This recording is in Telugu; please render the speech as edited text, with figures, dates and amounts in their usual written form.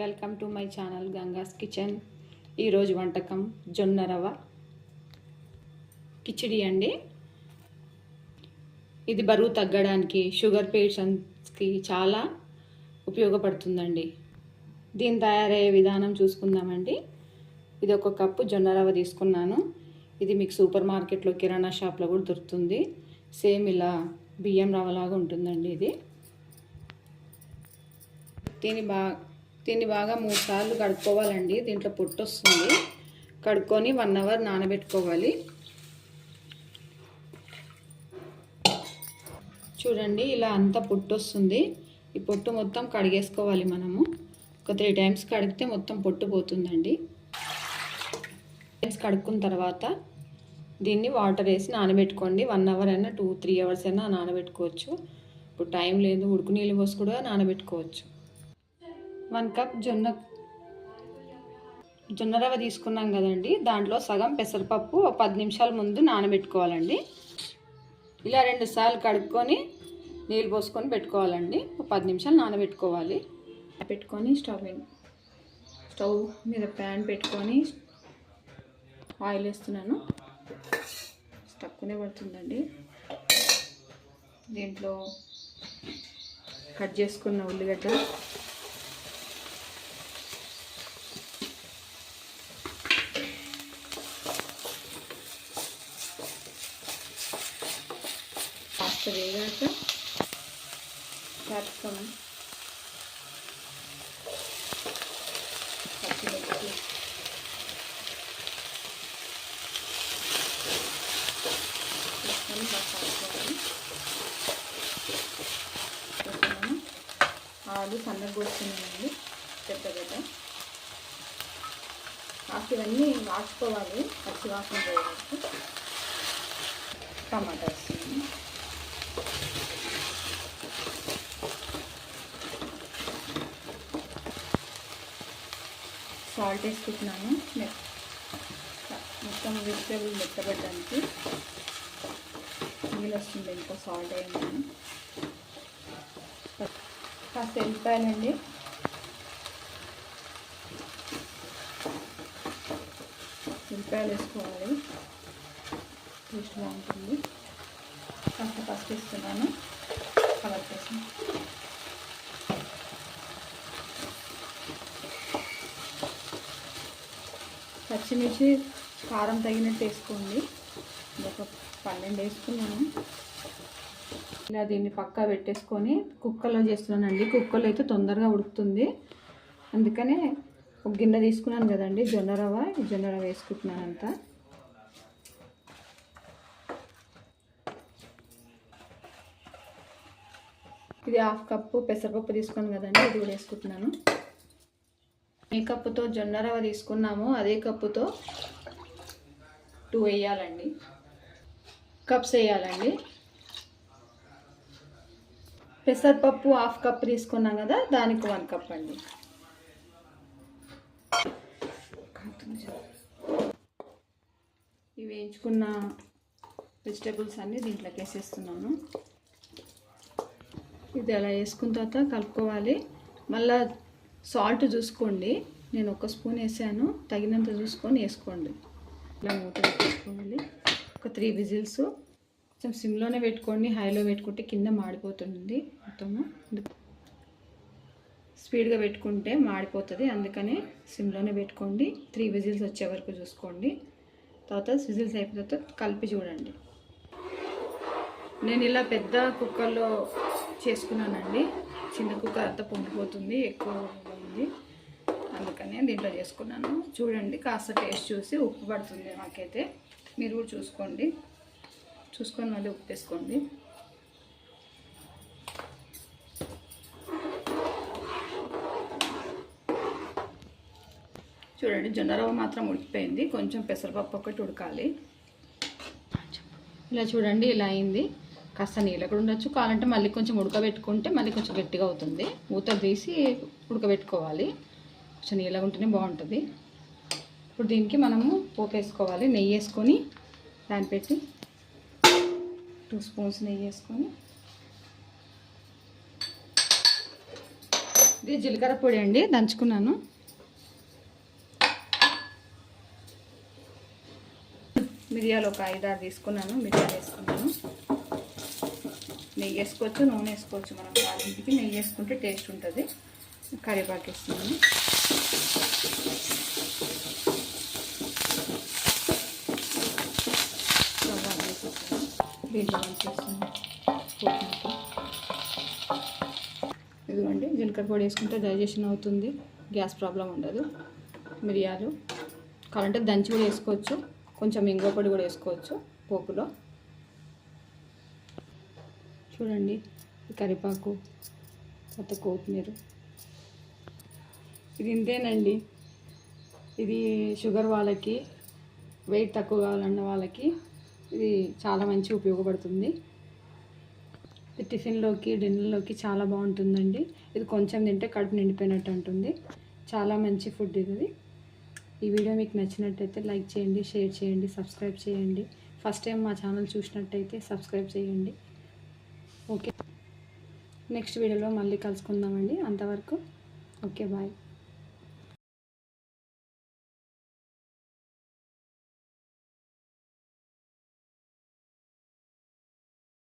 Welcome to my channel Ganga's kitchen. ఈరోజు వంటకం జొన్న రవ్వ కిచిడి అండి. ఇది బరువు తగ్గడానికి, షుగర్ పేషెంట్స్కి చాలా ఉపయోగపడుతుందండి. దీని తయారయ్యే విధానం చూసుకుందామండి. ఇది 1 కప్పు జొన్న రవ్వ తీసుకున్నాను. ఇది మీకు సూపర్ మార్కెట్లో, కిరాణా షాప్లో కూడా దొరుకుతుంది. సేమ్ ఇలా బియ్యం రవ్వలాగా ఉంటుందండి. దీన్ని బాగా 3 సార్లు కడుక్కోవాలండి. దీంట్లో పొట్టు వస్తుంది. కడుక్కొని 1 అవర్ నానబెట్టుకోవాలి. చూడండి, ఇలా అంతా పొట్టు వస్తుంది. ఈ పొట్టు మొత్తం కడిగేసుకోవాలి. మనము ఒక 3 టైమ్స్ కడిగితే మొత్తం పొట్టు పోతుందండి. కడుక్కున్న తర్వాత దీన్ని వాటర్ వేసి నానబెట్టుకోండి. 1 అవర్ అయినా 2-3 అవర్స్ అయినా నానబెట్టుకోవచ్చు. ఇప్పుడు టైం లేదు, ఉడుకు నీళ్ళు పోసి కూడా నానబెట్టుకోవచ్చు. 1 కప్ జొన్న రవ్వ తీసుకున్నాం కదండి. దాంట్లో సగం పెసరపప్పు 10 నిమిషాల ముందు నానబెట్టుకోవాలండి. ఇలా 2 సార్లు కడుక్కొని నీళ్ళు పోసుకొని పెట్టుకోవాలండి. 10 నిమిషాలు నానబెట్టుకోవాలి. పెట్టుకొని స్టవ్ మీద ప్యాన్ పెట్టుకొని ఆయిల్ వేస్తున్నాను. తక్కువనే పడుతుందండి. దీంట్లో కట్ చేసుకున్న ఉల్లిగడ్డ, కాస్త వేగాక క్యాప్సికమ్, పచ్చిమిర్చి, ఆలు సన్నగా కోసుకున్నానండి, పెద్ద కాస్త ఇవన్నీ వాచుకోవాలి. పచ్చి వాసన పోయేటట్టు. టమాటా వేస్తున్నాను. సాల్ట్ వేసుకుంటున్నాను. మొత్తం వెజిటేబుల్ మెత్తబెట్టడానికి నీళ్ళు వస్తుంది. ఇంకా సాల్ట్ వేయమని కాస్త వెళ్ళిపోయాలండి. ఉల్లిపాయలు వేసుకోవాలి, టేస్ట్ బాగుంటుంది. కాస్త పసుపు వేస్తున్నాను కలర్ కోసం. పచ్చిమిర్చి కారం తగినట్టు వేసుకోండి. ఒక 12 వేసుకున్నాను. ఇలా దీన్ని పక్కా పెట్టేసుకొని కుక్కర్లో చేస్తున్నానండి. కుక్కర్లో అయితే తొందరగా ఉడుకుతుంది. అందుకనే ఒక గిన్నె తీసుకున్నాను కదండి జొన్న రవ్వ. ఈ జొన్న రవ్వ వేసుకుంటున్నాను అంతా. ఇది 1/2 కప్పు పెసరపప్పు తీసుకున్నాను కదండి, ఇది కూడా వేసుకుంటున్నాను. ఏ కప్పుతో జొన్న రవ్వ తీసుకున్నామో అదే కప్పుతో 2 వేయాలండి. కప్స్ వేయాలండి. పెసరపప్పు 1/2 కప్పు తీసుకున్నాం కదా, దానికి 1 కప్ అండి. ఇవి వేయించుకున్న వెజిటేబుల్స్ అన్నీ దీంట్లోకి వేసేస్తున్నాను. ఇది అలా వేసుకున్న తర్వాత కలుపుకోవాలి. మళ్ళీ సాల్ట్ చూసుకోండి. నేను 1 స్పూన్ వేసాను, తగినంత చూసుకొని వేసుకోండి. ఇలా మూత పెట్టుకోవాలి. ఒక 3 విజిల్స్. కొంచెం సిమ్లోనే పెట్టుకోండి, హైలో పెట్టుకుంటే కింద మాడిపోతుంది మొత్తము. స్పీడ్గా పెట్టుకుంటే మాడిపోతుంది, అందుకనే సిమ్లోనే పెట్టుకోండి. 3 విజిల్స్ వచ్చే వరకు చూసుకోండి. తర్వాత విజిల్స్ అయిపోయిన తర్వాత కలిపి చూడండి. నేను ఇలా పెద్ద కుక్కర్లో చేసుకున్నానండి. చిన్న కుక్కర్ అంతా పొంగిపోతుంది, ఎక్కువ ఉంది, అందుకనే దీంట్లో చేసుకున్నాను. చూడండి, కాస్త టేస్ట్ చూసి ఉప్పు పడుతుంది నాకైతే. మీరు కూడా చూసుకొని మళ్ళీ ఉప్పు వేసుకోండి. చూడండి, జొన్న రవ్వ మాత్రం ఉడికిపోయింది. కొంచెం పెసరపప్పు ఒకటి ఉడకాలి. ఇలా చూడండి, ఇలా అయింది. కాస్త నీళ్ళు కూడా ఉండొచ్చు. కావాలంటే మళ్ళీ కొంచెం ఉడకబెట్టుకుంటే మళ్ళీ కొంచెం గట్టిగా అవుతుంది. మూత తీసి ఉడకబెట్టుకోవాలి. కొంచెం నీళ్ళగా ఉంటేనే బాగుంటుంది. ఇప్పుడు దీనికి మనము పోపు వేసుకోవాలి. నెయ్యి వేసుకొని ప్యాన్ పెట్టి 2 స్పూన్స్ నెయ్యి వేసుకొని ఇది జీలకర్ర పొడి అండి, దంచుకున్నాను. మిరియాలు ఒక 5-6 తీసుకున్నాను, మిరియాలు వేసుకున్నాను. నెయ్యి వేసుకోవచ్చు, నూనె వేసుకోవచ్చు. మనం తాలింపుకి నెయ్యి వేసుకుంటే టేస్ట్ ఉంటుంది. కరివేపాకు వేస్తున్నాను. దీంట్లో వేసేస్తున్నాను. ఇదిగోండి, జీలకర్ర పొడి వేసుకుంటే డైజెషన్ అవుతుంది, గ్యాస్ ప్రాబ్లం ఉండదు. మిరియాలు కావాలంటే దంచి కూడా వేసుకోవచ్చు, కొంచెం ఇంగువ పొడి కూడా వేసుకోవచ్చు పోపులో. చూడండి, కరివేపాకు, కొత్తిమీర. ఇది ఇంతేనండి. ఇది షుగర్ వాళ్ళకి, వెయిట్ తక్కువ కావాలన్న వాళ్ళకి ఇది చాలా మంచి ఉపయోగపడుతుంది. ఇది టిఫిన్లోకి, డిన్నర్లోకి చాలా బాగుంటుందండి. ఇది కొంచెం తింటే కడుపు నిండిపోయినట్టు ఉంటుంది. చాలా మంచి ఫుడ్ ఇది. ఈ వీడియో మీకు నచ్చినట్టయితే లైక్ చేయండి, షేర్ చేయండి, సబ్స్క్రైబ్ చేయండి. ఫస్ట్ టైం మా ఛానల్ చూసినట్టయితే సబ్స్క్రైబ్ చేయండి. ఓకే, నెక్స్ట్ వీడియోలో మళ్ళీ కలుసుకుందామండి. అంతవరకు ఓకే, బాయ్.